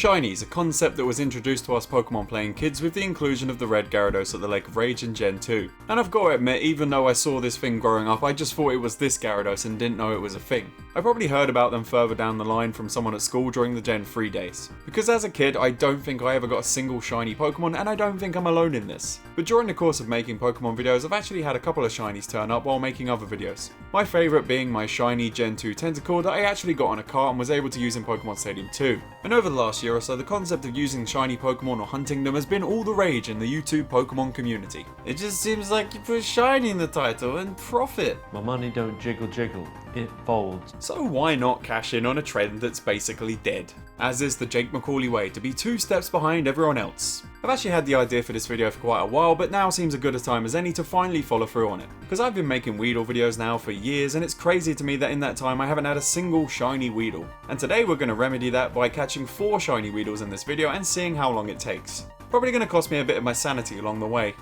Shinies, a concept that was introduced to us Pokemon playing kids with the inclusion of the red Gyarados at the Lake of Rage in Gen 2. And I've got to admit, even though I saw this thing growing up, I just thought it was this Gyarados and didn't know it was a thing. I probably heard about them further down the line from someone at school during the Gen 3 days. Because as a kid, I don't think I ever got a single shiny Pokemon, and I don't think I'm alone in this. But during the course of making Pokemon videos, I've actually had a couple of shinies turn up while making other videos. My favourite being my shiny Gen 2 Tentacle that I actually got on a cart and was able to use in Pokemon Stadium 2. And over the last year or so, the concept of using shiny Pokemon or hunting them has been all the rage in the YouTube Pokemon community. It just seems like you put shiny in the title and profit. My money don't jiggle jiggle, it folds. So why not cash in on a trend that's basically dead? As is the Jake Macaulay way, to be 2 steps behind everyone else. I've actually had the idea for this video for quite a while, but now seems a good a time as any to finally follow through on it. Because I've been making Weedle videos now for years, and it's crazy to me that in that time I haven't had a single shiny Weedle. And today we're going to remedy that by catching 4 shiny Weedles in this video and seeing how long it takes. Probably going to cost me a bit of my sanity along the way.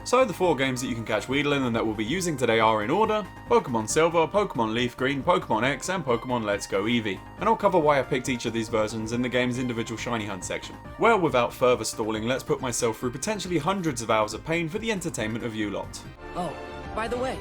So the 4 games that you can catch Weedle in and that we'll be using today are in order: Pokemon Silver, Pokemon LeafGreen, Pokemon X, and Pokemon Let's Go Eevee. And I'll cover why I picked each of these versions in the game's individual shiny hunt section. Well, without further stalling, let's put myself through potentially hundreds of hours of pain for the entertainment of you lot. Oh, by the way,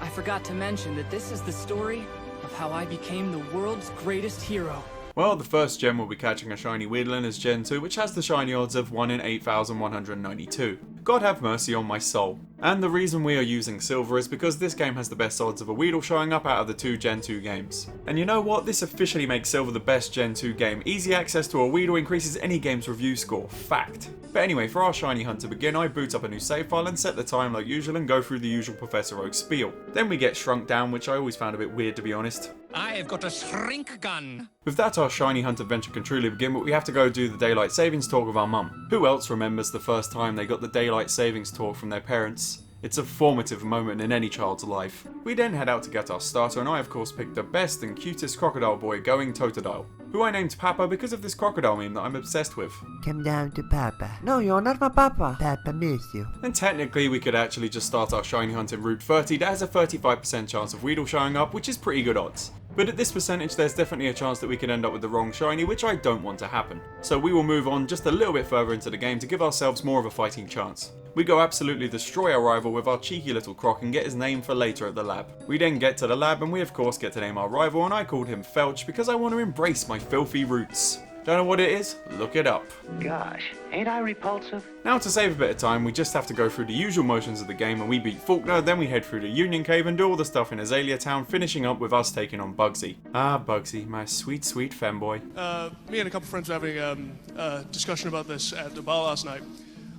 I forgot to mention that this is the story of how I became the world's greatest hero. Well, the first gem we'll be catching a shiny Weedle in is Gen 2, which has the shiny odds of 1 in 8,192. God have mercy on my soul. And the reason we are using Silver is because this game has the best odds of a Weedle showing up out of the 2 Gen 2 games. And you know what? This officially makes Silver the best Gen 2 game. Easy access to a Weedle increases any game's review score. Fact. But anyway, for our shiny hunt to begin, I boot up a new save file and set the time like usual and go through the usual Professor Oak spiel. Then we get shrunk down, which I always found a bit weird to be honest. I've got a shrink gun. With that, our shiny hunt adventure can truly begin, but we have to go do the daylight savings talk with our mum. Who else remembers the first time they got the daylight savings talk from their parents? It's a formative moment in any child's life. We then head out to get our starter, and I of course picked the best and cutest crocodile boy going, Totodile, who I named Papa because of this crocodile meme that I'm obsessed with. Come down to Papa. No, you're not my Papa. Papa miss you. And technically we could actually just start our shiny hunt in Route 30 that has a 35% chance of Weedle showing up, which is pretty good odds. But at this percentage there's definitely a chance that we could end up with the wrong shiny, which I don't want to happen. So we will move on just a little bit further into the game to give ourselves more of a fighting chance. We go absolutely destroy our rival with our cheeky little croc and get his name for later at the lab. We then get to the lab and we of course get to name our rival, and I called him Felch because I want to embrace my filthy roots. Don't know what it is? Look it up. Gosh, ain't I repulsive? Now to save a bit of time, we just have to go through the usual motions of the game and we beat Faulkner, then we head through the Union Cave and do all the stuff in Azalea Town, finishing up with us taking on Bugsy. Ah, Bugsy, my sweet, sweet femboy. Me and a couple friends were having a discussion about this at the bar last night.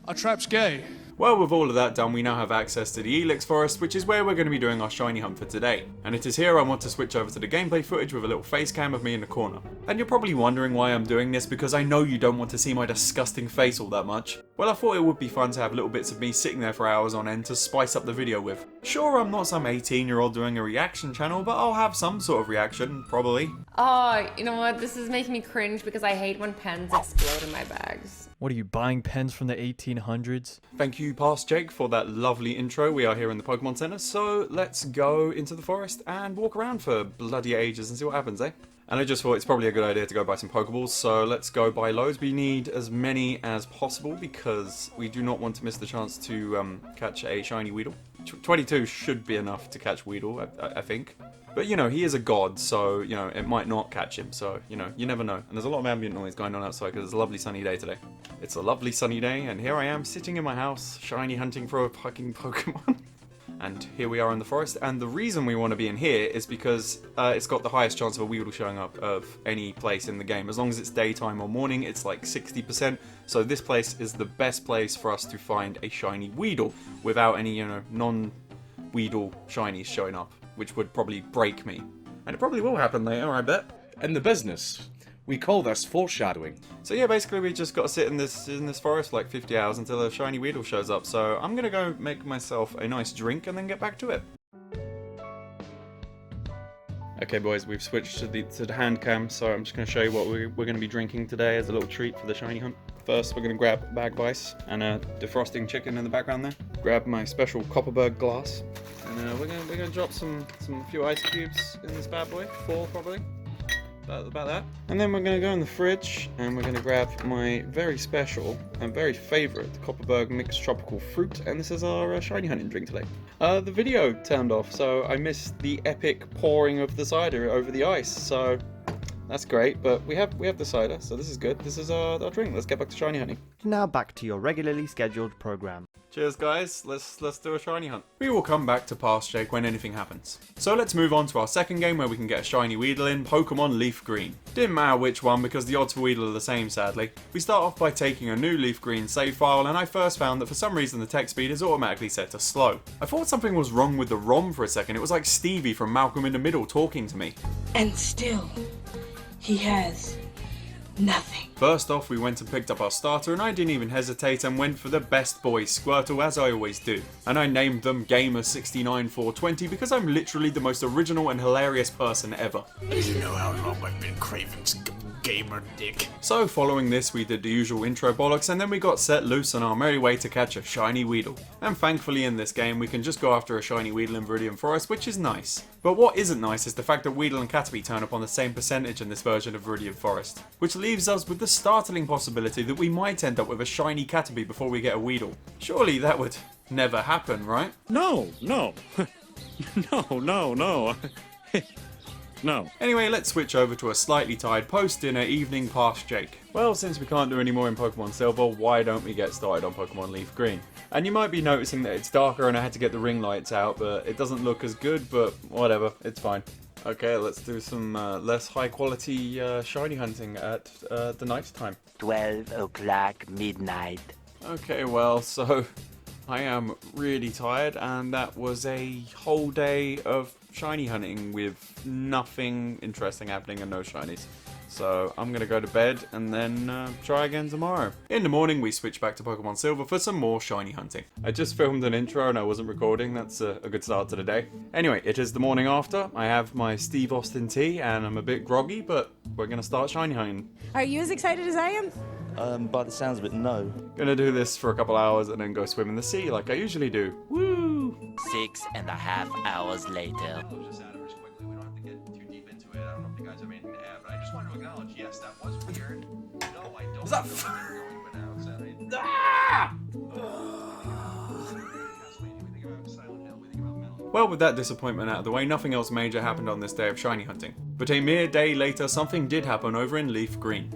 Our trap's gay. Well, with all of that done, we now have access to the Elix Forest, which is where we're going to be doing our shiny hunt for today. And it is here I want to switch over to the gameplay footage with a little face cam of me in the corner. And you're probably wondering why I'm doing this, because I know you don't want to see my disgusting face all that much. Well, I thought it would be fun to have little bits of me sitting there for hours on end to spice up the video with. Sure, I'm not some 18-year-old doing a reaction channel, but I'll have some sort of reaction, probably. Oh, you know what? This is making me cringe because I hate when pens explode in my bags. What are you, buying pens from the 1800s? Thank you, Past Jake, for that lovely intro. We are here in the Pokemon Center, so let's go into the forest and walk around for bloody ages and see what happens, eh? And I just thought it's probably a good idea to go buy some Pokeballs, so let's go buy loads. We need as many as possible because we do not want to miss the chance to catch a shiny Weedle. 22 should be enough to catch Weedle, I think. But, you know, he is a god, so, you know, it might not catch him. So, you know, you never know. And there's a lot of ambient noise going on outside because it's a lovely sunny day today. It's a lovely sunny day, and here I am sitting in my house, shiny hunting for a fucking Pokemon. And here we are in the forest, and the reason we want to be in here is because it's got the highest chance of a Weedle showing up of any place in the game. As long as it's daytime or morning, it's like 60%. So this place is the best place for us to find a shiny Weedle without any, you know, non-Weedle shinies showing up, which would probably break me. And it probably will happen later, I bet. In the business, we call this foreshadowing. So yeah, basically we just got to sit in this forest for like 50 hours until a shiny Weedle shows up. So I'm gonna go make myself a nice drink and then get back to it. Okay boys, we've switched to the hand cam, so I'm just gonna show you what we're gonna be drinking today as a little treat for the shiny hunt. First, we're gonna grab a bag of ice and a defrosting chicken in the background there. Grab my special Copperberg glass And we're gonna drop some few ice cubes in this bad boy. 4 probably. About that. And then we're gonna go in the fridge and we're gonna grab my very special and very favourite Copperberg mixed tropical fruit, and this is our shiny hunting drink today. The video turned off, so I missed the epic pouring of the cider over the ice. So that's great, but we have the cider, so this is good. This is our drink. Let's get back to shiny hunting. Now back to your regularly scheduled program. Cheers guys, let's do a shiny hunt. We will come back to Past Jake when anything happens. So let's move on to our second game where we can get a shiny Weedle in, Pokemon LeafGreen. Didn't matter which one because the odds for Weedle are the same sadly. We start off by taking a new LeafGreen save file, and I first found that for some reason the text speed is automatically set to slow. I thought something was wrong with the ROM for a second. It was like Stevie from Malcolm in the Middle talking to me. And still, he has nothing. First off, we went and picked up our starter, and I didn't even hesitate and went for the best boys, Squirtle, as I always do. And I named them Gamer69420 because I'm literally the most original and hilarious person ever. You know how long I've been craving gamer dick. So following this, we did the usual intro bollocks, and then we got set loose on our merry way to catch a shiny Weedle. And thankfully in this game we can just go after a shiny Weedle in Viridian Forest, which is nice. But what isn't nice is the fact that Weedle and Caterpie turn up on the same percentage in this version of Viridian Forest, which leaves us with the startling possibility that we might end up with a shiny Caterpie before we get a Weedle. Surely that would never happen, right? No. No. No. Anyway, let's switch over to a slightly tired post-dinner evening past Jake. Well, since we can't do any more in Pokemon Silver, why don't we get started on Pokemon Leaf Green? And you might be noticing that it's darker and I had to get the ring lights out, but it doesn't look as good, but whatever, it's fine. Okay, let's do some less high quality shiny hunting at the night time. 12 o'clock midnight. Okay, well, so I am really tired, and that was a whole day of shiny hunting with nothing interesting happening and no shinies. So I'm gonna go to bed and then try again tomorrow. In the morning we switch back to Pokemon Silver for some more shiny hunting. I just filmed an intro and I wasn't recording. That's a good start to the day. Anyway, it is the morning after. I have my Steve Austin tea and I'm a bit groggy, but we're gonna start shiny hunting. Are you as excited as I am? By the sounds of it, no. Gonna do this for a couple hours and then go swim in the sea like I usually do. Woo! 6.5 hours later. Yes, that was weird. No, I don't. Was that Well, with that disappointment out of the way, nothing else major happened on this day of shiny hunting. But a mere day later, something did happen over in Leaf Green.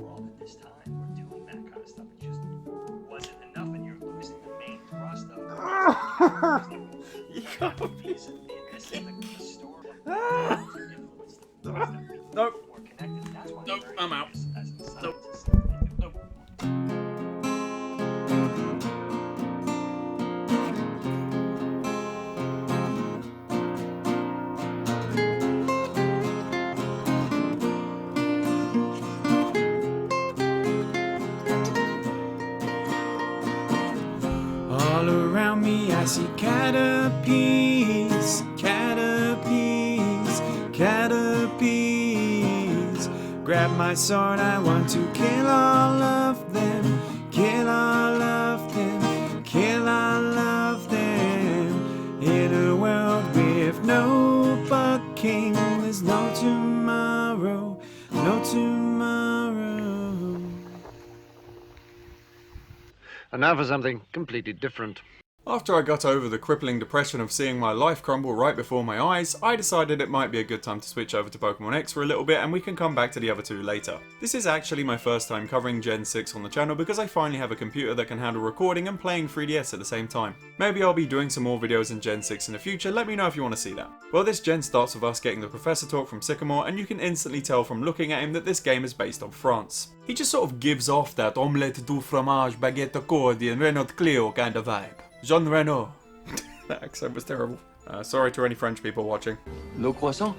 Nope. Nope, I'm out. Nope. Nope. All around me I see caterpies, caterpies, caterpies. Grab my sword, I want to kill all of them, kill all of them, kill all of them. In a world with no Bug King, there's no tomorrow, no tomorrow. And now for something completely different. After I got over the crippling depression of seeing my life crumble right before my eyes, I decided it might be a good time to switch over to Pokemon X for a little bit and we can come back to the other two later. This is actually my first time covering Gen 6 on the channel because I finally have a computer that can handle recording and playing 3DS at the same time. Maybe I'll be doing some more videos in Gen 6 in the future, let me know if you want to see that. Well, this gen starts with us getting the Professor talk from Sycamore, and you can instantly tell from looking at him that this game is based on France. He just sort of gives off that omelette du fromage, baguette accordion, Renault Clio kind of vibe. Jean Reno. That accent was terrible. Sorry to any French people watching. Le croissant?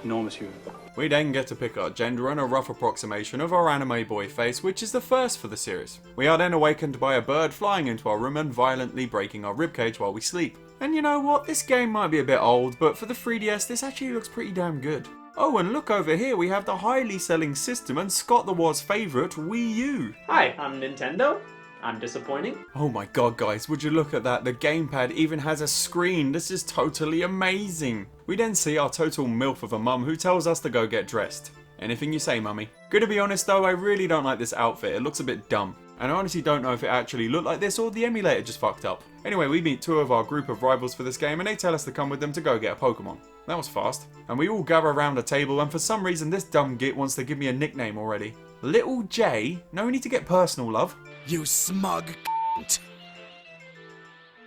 Non, monsieur. We then get to pick our gender and a rough approximation of our anime boy face, which is the first for the series. We are then awakened by a bird flying into our room and violently breaking our ribcage while we sleep. And you know what, this game might be a bit old, but for the 3DS this actually looks pretty damn good. Oh, and look over here, we have the highly selling system and Scott the War's favourite, Wii U. Hi, I'm Nintendo. I'm disappointing. Oh my god, guys, would you look at that? The gamepad even has a screen. This is totally amazing. We then see our total MILF of a mum who tells us to go get dressed. Anything you say, mummy. Gonna be honest though, I really don't like this outfit. It looks a bit dumb. And I honestly don't know if it actually looked like this or the emulator just fucked up. Anyway, we meet two of our group of rivals for this game and they tell us to come with them to go get a Pokemon. That was fast. And we all gather around a table and for some reason this dumb git wants to give me a nickname already. Little J? No need to get personal, love. You smug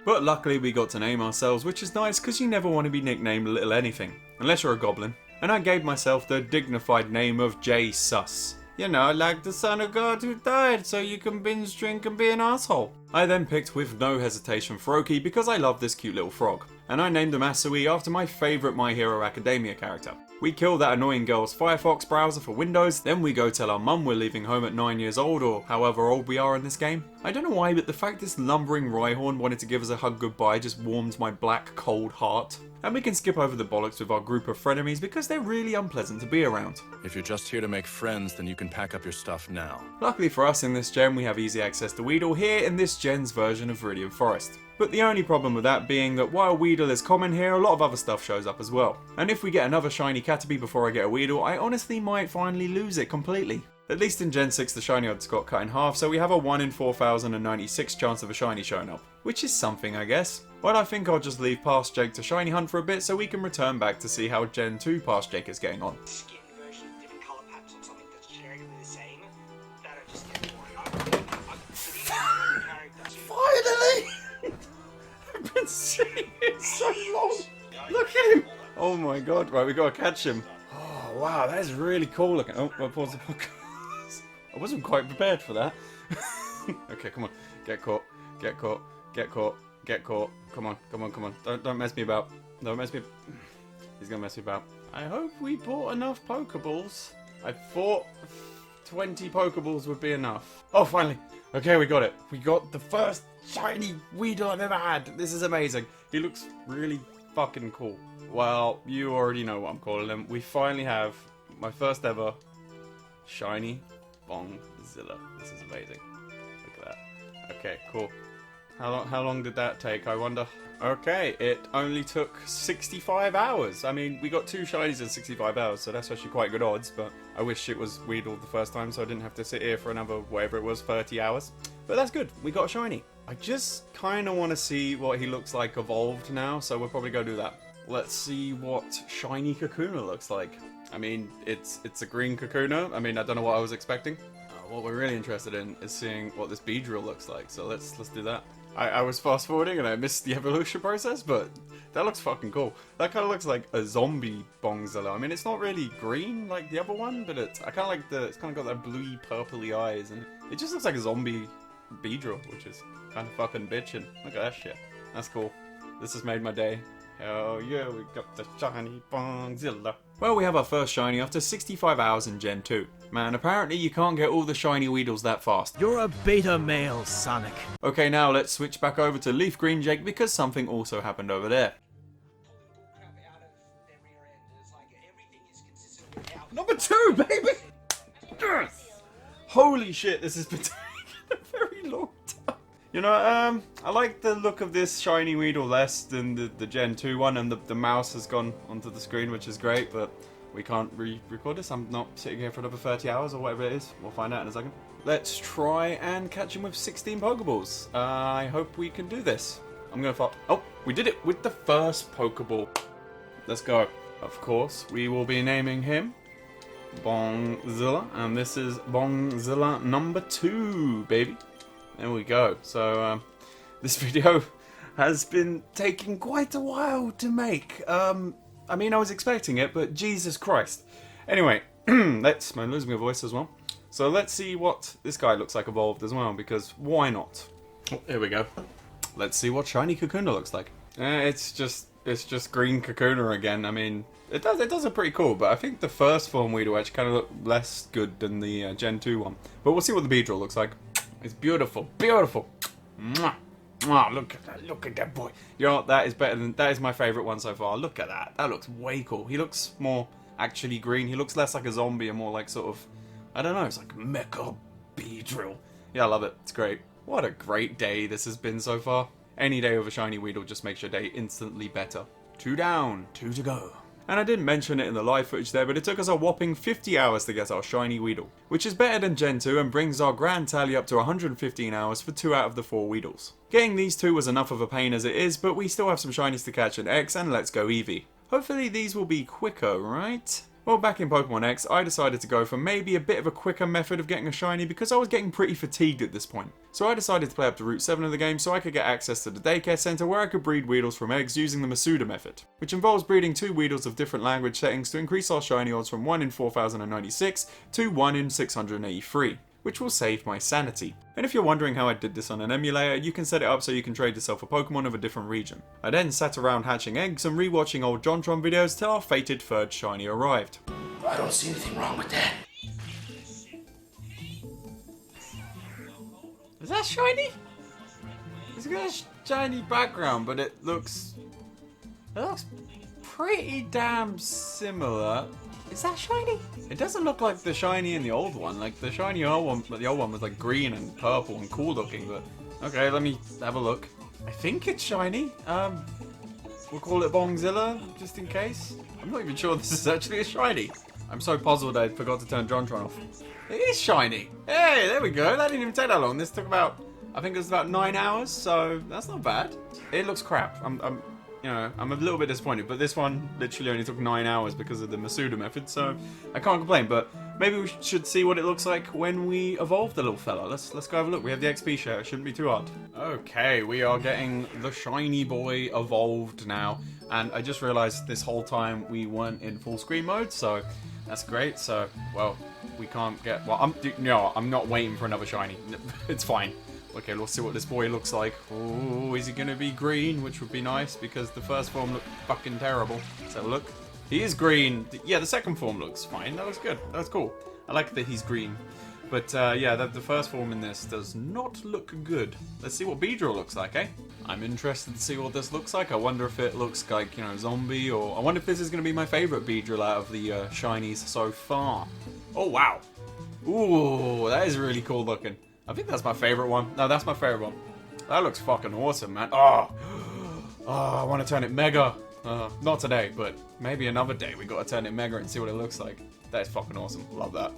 But luckily we got to name ourselves, which is nice because you never want to be nicknamed Little Anything. Unless you're a goblin. And I gave myself the dignified name of J Sus. You know, like the son of God who died so you can binge drink and be an asshole. I then picked with no hesitation Froakie because I love this cute little frog. And I named him Asui after my favourite My Hero Academia character. We kill that annoying girl's Firefox browser for Windows, then we go tell our mum we're leaving home at 9 years old or however old we are in this game. I don't know why, but the fact this lumbering Rhyhorn wanted to give us a hug goodbye just warms my black cold heart. And we can skip over the bollocks with our group of frenemies because they're really unpleasant to be around. If you're just here to make friends, then you can pack up your stuff now. Luckily for us in this gen we have easy access to Weedle here in this gen's version of Viridian Forest. But the only problem with that being that while Weedle is common here, a lot of other stuff shows up as well. And if we get another shiny Caterpie before I get a Weedle, I honestly might finally lose it completely. At least in Gen 6 the shiny odds got cut in half, so we have a 1 in 4,096 chance of a shiny showing up. Which is something, I guess. But I think I'll just leave Past Jake to shiny hunt for a bit so we can return back to see how Gen 2 Past Jake is getting on. Finally! I've been seeing it so long. Look at him. Oh my god. Right, we gotta catch him. Oh wow, that is really cool looking. Oh, I paused the podcast. I wasn't quite prepared for that. Okay, come on. Get caught. Get caught. Get caught. Get caught. Come on. Come on. Come on. Don't mess me about. Don't mess me. He's gonna mess me about. I hope we bought enough Pokeballs. I thought 20 Pokeballs would be enough. Oh, finally. Okay, we got it. We got the first shiny Weedle I've ever had. This is amazing. He looks really fucking cool. Well, you already know what I'm calling him. We finally have my first ever shiny Bongzilla. This is amazing. Look at that. Okay, cool. How long did that take, I wonder? Okay, it only took 65 hours. I mean, we got 2 shinies in 65 hours, so that's actually quite good odds, but I wish it was Weedle the first time so I didn't have to sit here for another, whatever it was, 30 hours. But that's good. We got a shiny. I just kind of want to see what he looks like evolved now, so we'll probably go do that. Let's see what shiny Kakuna looks like. I mean, it's a green Kakuna. I mean, I don't know what I was expecting. What we're really interested in is seeing what this Beedrill looks like, so let's do that. I was fast forwarding and I missed the evolution process, but that looks fucking cool. That kind of looks like a zombie Bongzilla. I mean, it's not really green like the other one, but it's kind of like it's kind of got that bluey, purpley eyes, and it just looks like a zombie Beedrill, which is kind of fucking bitchin'. Look at that shit. That's cool. This has made my day. Hell yeah, we got the shiny Bongzilla. Well, we have our first shiny after 65 hours in Gen 2. Man, apparently you can't get all the shiny Weedles that fast. You're a beta male, Sonic. Okay, now let's switch back over to LeafGreen Jake because something also happened over there. Number 2, baby! Yes! Holy shit, this has been taking a very long time. You know, I like the look of this shiny Weedle less than the Gen 2 one, and the mouse has gone onto the screen, which is great, but we can't re-record this. I'm not sitting here for another 30 hours or whatever it is. We'll find out in a second. Let's try and catch him with 16 Pokeballs. I hope we can do this. I'm gonna oh, we did it with the first Pokeball. Let's go. Of course, we will be naming him Bongzilla, and this is Bongzilla number 2, baby. There we go. So, this video has been taking quite a while to make. I mean, I was expecting it, but Jesus Christ. Anyway, I'm losing my voice as well. So let's see what this guy looks like evolved as well, because why not? Oh, here we go. Let's see what shiny Kakuna looks like. It's just green Kakuna again. I mean, it does look pretty cool, but I think the first form Weedle actually kind of looked less good than the Gen 2 one. But we'll see what the Beedrill looks like. It's beautiful, beautiful. Mwah. Mwah, look at that boy. You know what, that is my favourite one so far. Look at that. That looks way cool. He looks more actually green. He looks less like a zombie and more like sort of, I don't know, it's like Mecha Beedrill. Yeah, I love it. It's great. What a great day this has been so far. Any day with a shiny Weedle just makes your day instantly better. 2 down, 2 to go. And I didn't mention it in the live footage there, but it took us a whopping 50 hours to get our shiny Weedle, which is better than Gen 2 and brings our grand tally up to 115 hours for 2 out of the 4 Weedles. Getting these 2 was enough of a pain as it is, but we still have some shinies to catch in X and Let's Go Eevee. Hopefully these will be quicker, right? Well, back in Pokemon X, I decided to go for maybe a bit of a quicker method of getting a shiny because I was getting pretty fatigued at this point. So I decided to play up to Route 7 of the game so I could get access to the daycare centre where I could breed Weedles from eggs using the Masuda method, which involves breeding 2 Weedles of different language settings to increase our shiny odds from 1 in 4096 to 1 in 683. Which will save my sanity. And if you're wondering how I did this on an emulator, you can set it up so you can trade yourself a Pokemon of a different region. I then sat around hatching eggs and rewatching old JonTron videos till our fated 3rd shiny arrived. I don't see anything wrong with that. Is that shiny? It's got a shiny background, but it looks pretty damn similar. Is that shiny? It doesn't look like the shiny in the old one. Like the shiny old one, the old one was like green and purple and cool looking. But okay, let me have a look. I think it's shiny. We'll call it Bongzilla just in case. I'm not even sure this is actually a shiny. I'm so puzzled I forgot to turn JonTron off. It is shiny. Hey, there we go. That didn't even take that long. This took about, I think it was about 9 hours. So that's not bad. It looks crap. You know, I'm a little bit disappointed, but this one literally only took 9 hours because of the Masuda method, so I can't complain. But maybe we should see what it looks like when we evolve the little fella. Let's go have a look. We have the XP share. It shouldn't be too hard. Okay, we are getting the shiny boy evolved now, and I just realized this whole time we weren't in full screen mode, so that's great. So, well, we can't get. Well, I'm not waiting for another shiny. It's fine. Okay, let's see what this boy looks like. Oh, is he going to be green? Which would be nice, because the first form looked fucking terrible. Let's have a look. He is green. Yeah, the second form looks fine. That looks good. That's cool. I like that he's green. But, yeah, the first form in this does not look good. Let's see what Beedrill looks like, eh? I'm interested to see what this looks like. I wonder if it looks like, you know, zombie, or I wonder if this is going to be my favourite Beedrill out of the shinies so far. Oh, wow. Ooh, that is really cool looking. I think that's my favourite one. No, that's my favourite one. That looks fucking awesome, man. Oh, I want to turn it Mega. Not today, but maybe another day we got to turn it Mega and see what it looks like. That is fucking awesome. Love that.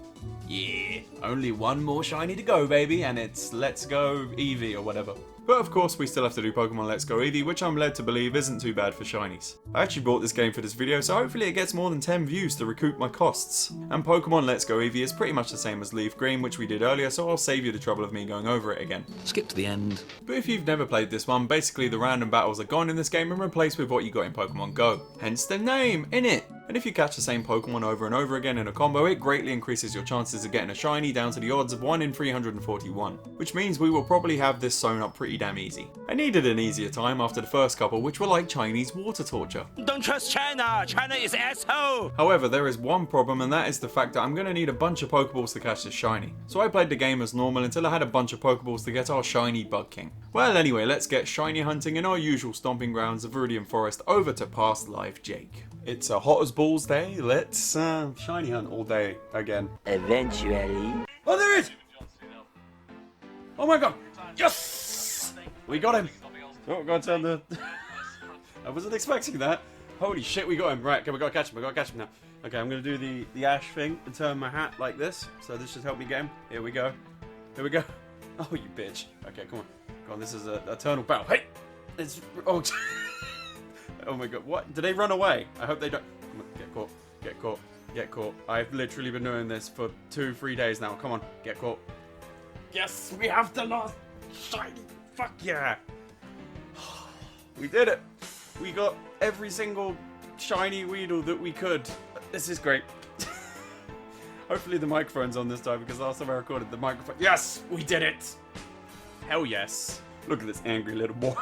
Yeah. Only one more shiny to go, baby, and it's Let's Go Eevee or whatever. But of course, we still have to do Pokemon Let's Go Eevee, which I'm led to believe isn't too bad for shinies. I actually bought this game for this video, so hopefully it gets more than 10 views to recoup my costs. And Pokemon Let's Go Eevee is pretty much the same as LeafGreen, which we did earlier, so I'll save you the trouble of me going over it again. Skip to the end. But if you've never played this one, basically the random battles are gone in this game and replaced with what you got in Pokemon Go. Hence the name, innit? And if you catch the same Pokemon over and over again in a combo, it greatly increases your chances of getting a shiny down to the odds of 1 in 341, which means we will probably have this sewn up pretty damn easy. I needed an easier time after the first couple, which were like Chinese water torture. Don't trust China! China is asshole! However, there is one problem, and that is the fact that I'm going to need a bunch of Pokeballs to catch this shiny. So I played the game as normal until I had a bunch of Pokeballs to get our shiny Bug King. Well anyway, let's get shiny hunting in our usual stomping grounds of Viridian Forest over to Past Life Jake. It's a hot as balls day, let's shiny hunt all day again. Eventually. Oh, there it is! Oh my god! Yes! We got him! Oh, gotta turn the... I wasn't expecting that. Holy shit, we got him. Right, okay, we gotta catch him now. Okay, I'm gonna do the Ash thing and turn my hat like this. So this should help me get him. Here we go. Oh, you bitch. Okay, come on. Come on, this is a eternal battle. Hey! It's... Oh, oh my god, what? Did they run away? I hope they don't... Come on, get caught. I've literally been doing this for 2-3 days now. Come on, get caught. Yes, we have the last shiny. Fuck yeah. We did it. We got every single shiny Weedle that we could. This is great. Hopefully the microphone's on this time, because last time I recorded the microphone... Yes, we did it. Hell yes. Look at this angry little boy.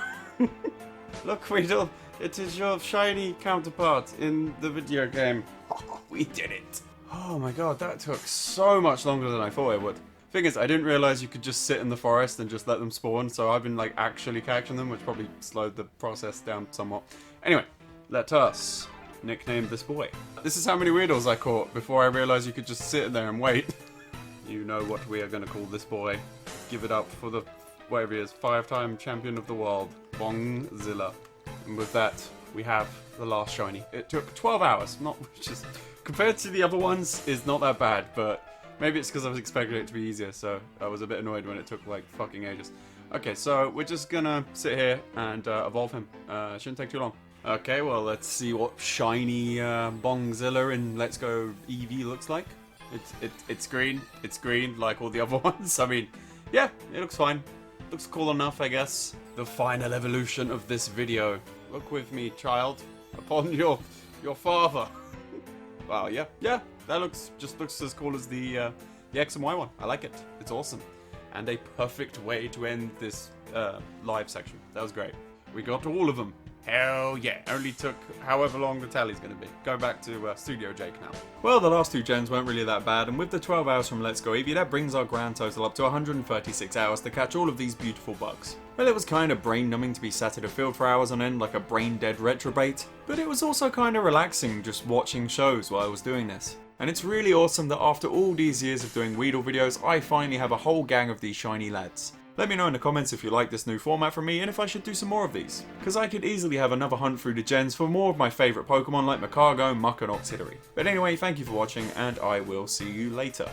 Look, Weedle. It is your shiny counterpart in the video game. Oh, we did it. Oh my god, that took so much longer than I thought it would. Thing is, I didn't realize you could just sit in the forest and just let them spawn, so I've been like actually catching them, which probably slowed the process down somewhat. Anyway, let us nickname this boy. This is how many Weedles I caught before I realized you could just sit there and wait. You know what we are going to call this boy. Give it up for the... whatever he is, 5-time champion of the world, Bongzilla. And with that, we have the last shiny. It took 12 hours, which is, compared to the other ones, is not that bad, but maybe it's because I was expecting it to be easier, so I was a bit annoyed when it took like fucking ages. Okay, so we're just gonna sit here and evolve him. Shouldn't take too long. Okay, well, let's see what shiny Bongzilla in Let's Go Eevee looks like. It's green. It's green like all the other ones. I mean, yeah, it looks fine. Looks cool enough, I guess. The final evolution of this video. Look with me, child, upon your father. Wow, yeah, that looks as cool as the X and Y one. I like it. It's awesome. And a perfect way to end this live section. That was great. We got all of them. Hell yeah. Only took however long the tally's going to be. Go back to Studio Jake now. Well, the last 2 gens weren't really that bad, and with the 12 hours from Let's Go Eevee, that brings our grand total up to 136 hours to catch all of these beautiful bugs. Well, it was kind of brain-numbing to be sat at a field for hours on end like a brain-dead retrobate, but it was also kind of relaxing just watching shows while I was doing this. And it's really awesome that after all these years of doing Weedle videos, I finally have a whole gang of these shiny lads. Let me know in the comments if you like this new format from me and if I should do some more of these, because I could easily have another hunt through the gens for more of my favourite Pokemon like Macargo, Muck and Octillery. But anyway, thank you for watching and I will see you later.